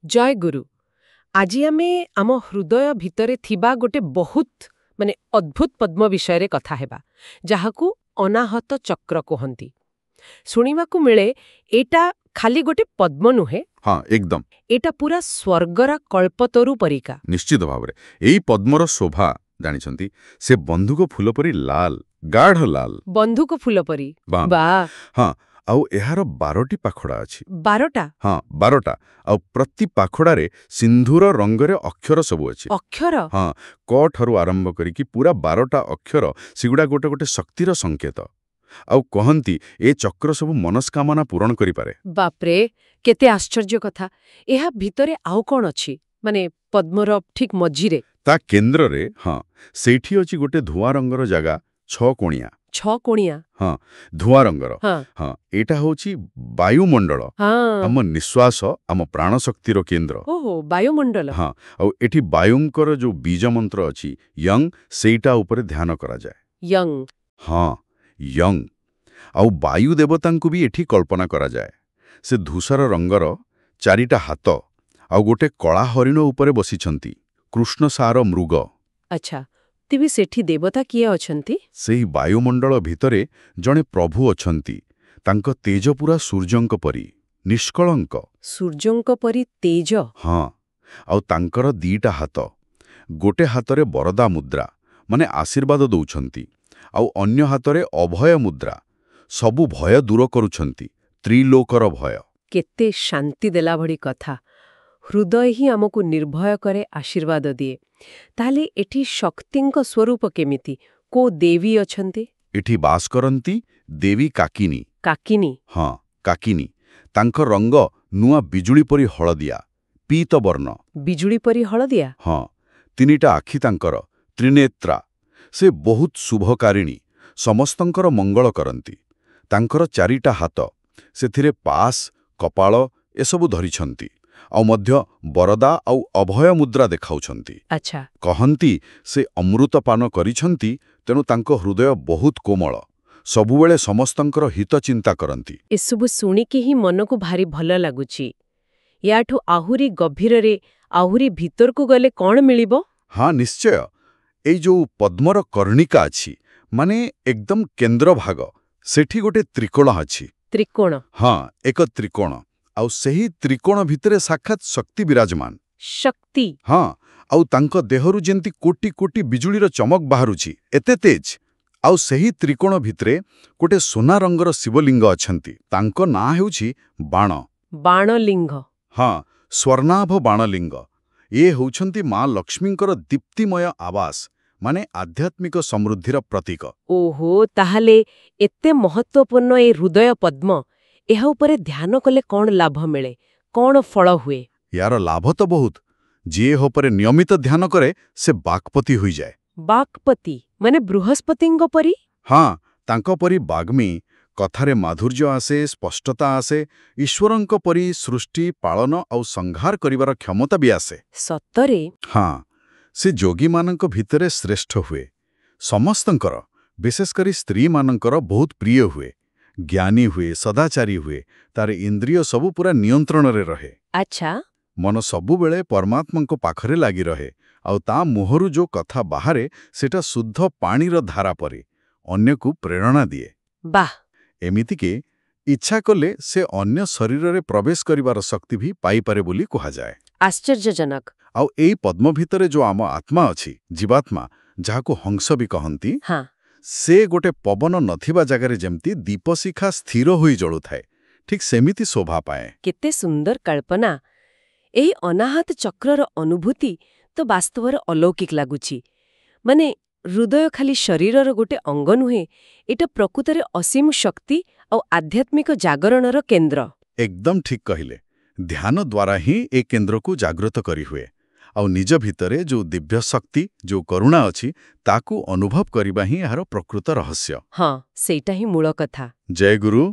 जय गुरु। आज आमे आम हृदय भितरे थिबा गोटे बहुत माने अद्भुत पद्म विषय कथा हेबा जहाकू अनाहत चक्र कहंती। शुणिबाकू मिले एटा खाली गोटे पद्म नुहे। हाँ एकदम एटा पूरा स्वर्गरा कल्पतरु परिका। निश्चित भावरे एई पद्मर शोभा जानिछंती से बंधुक फूल परी लाल गाढ़ लाल बंधुक फूल परी बा बा हाँ आउ एहार 12टी पाखड़ा अछि 12टा हाँ 12टा आउ प्रति पाखड़ारे सिंधूर रंगरे अक्षर सबु अछि अक्षर हाँ क ठारू आरंभ करिकी पूरा 12टा अक्षर सिगुडा गोटे गोटे शक्तिर संकेत आउ कहंती ए चक्र सबु मनस्कामना पूरण करि पारे। बापरे केते आश्चर्य कथा। एहा भितरे आउ कोन अछि माने पद्मर ठीक मझिरे ता केंद्र रे हाँ सेठी अछि गोटे धुआ रंगर जगह 6 कोणिया 6 कोणिया हाँ धुआ रंगर हाँ हाँ एटा होची वायुमंडल हाँ आम निश्वास आम प्राण शक्तिर केंद्र ओहो वायुमंडल हाँ आउ एठी वायुंकर जो बीज मंत्र अछि यंग सेटा ऊपर ध्यान करा जाए यंग हाँ यंग आउ वायु देवतांकु भी एठी कल्पना करा जाए से धूसर रंगर 4टा हाथ आउ गोटे कला हरिण ऊपर बसिछंती कृष्ण सार मृग। अच्छा तेबे सेठी देवता किए अछंती सेही वायुमंडल भितरे जणे प्रभु अछंती तांको तेज पूरा सूर्यंक परी निष्कळंक सूर्यंक परी तेज हाँ आउ तांकर 2टा हाथ गोटे हातरे बरदा मुद्रा माने आशीर्वाद दउछंती आउ अन्य हातरे अभय मुद्रा सबु भय दूर करूछंती त्रिलोकर भय। केते शांति देला भड़ी कथा। हृदय ही हमकु निर्भय करे आशीर्वाद दिए। ताले एठी शक्तिंक स्वरूप केमिति को देवी अछंती एठी बास करंती देवी काकिनी काकिनी हाँ काकिनी तांकर रंग नुआ बिजुली परी हळदिया पीत वर्ण बिजुली परी हळदिया हाँ 3टा आखि तांकर त्रिनेत्रा से बहुत शुभकारिणी समस्तंकर मंगल करंती तांकर 4टा हाथ सेथिरे पास कपाळ एसबु धरिछंती आउ मध्य बरदा आउ अभय मुद्रा देखाउछंती। अच्छा कहंती से अमृतपान करिछंती तेणु तांको हृदय बहुत कोमल सबुबेले समस्तंकर हित चिंता करंती। एसबु सुनिके ही मनकु भारी भल लागुची। याठु आहुरी गभीररे आहुरी भीतरकु गले कौन मिलिबो? हाँ निश्चय एई जो पद्मर कर्णिका अछि माने एकदम केंद्र भाग सेठी गोटे त्रिकोण अछि त्रिकोण हाँ एक त्रिकोण आउ सही त्रिकोण भितरे साक्षात शक्ति विराजमान शक्ति हाँ आउ तांको देहरु जेंती कोटी कोटी बिजुलीर चमक बाहरुची एते तेज आउ सही त्रिकोण भितरे गोटे सोना रंगर शिवलिंग अछंती तांको ना हेउची बाण बाणलिंग हाँ स्वर्णाभ बाणलिंग ये होउछंती मां लक्ष्मींकर दीप्तिमय आवास माने आध्यात्मिक समृद्धिर प्रतीक। ओहो ताहले एते महत्वपूर्ण ए हृदय पद्म एहा उपरे ध्यान कले कौन लाभ मिले कौन फल हुए? यार लाभ तो बहुत जे होपरे नियमित ध्यान करे से बागपति हुई जाए। बागपति माने बृहस्पतिंग परी हाँ तांको परी बाग्मी कथारे माधुर्य आसे स्पष्टता आसे ईश्वरंक परी सृष्टि पालन आउ संहार करिवार क्षमता भी आसे सतरे हाँ से जोगी मानक भितरे श्रेष्ठ हुए समस्तंकर विशेष करी स्त्री मानकर बहुत प्रिय हुए ज्ञानी हुए सदाचारी हुए तार इंद्रिय सबु पूरा नियंत्रण रे रहे। अच्छा मन सबु बेले परमात्मा पाखरे लागी रहे आउ ता मुहरु जो कथा बाहरे सेटा शुद्ध पानीर धारा परे अन्य को प्रेरणा दिए। वाह एमिति के इच्छा कले से अन्य शरीर रे प्रवेश करिवार शक्ति भी पाई पारे बोली कहा जाए। आश्चर्यजनक आउ एई पद्म भितरे जो आम आत्मा अछि जीवात्मा जाहाको हंस भी कहंती हाँ से गोटे पवन नथिबा जगारे जेमती दीपशिखा स्थिर होई जळुथाए ठीक सेमिति शोभा पाए। केते सुंदर कल्पना। एई अनाहत चक्रर अनुभूति तो वास्तवर अलौकिक लागुची। माने हृदय खाली शरीरर गोटे अंग नुहे एटा प्रकृतरे असीम शक्ति और आध्यात्मिक जागरणर केंद्र। एकदम ठीक कहिले ध्यान द्वारा ही ए केंद्र को जागृत करी हुए आउ निज भितरे जो दिव्य शक्ति जो करुणा अछि ताकू अनुभव करिबा ही यार प्रकृत रहस्य। हाँ सेटा ही मूल कथा। जय गुरु।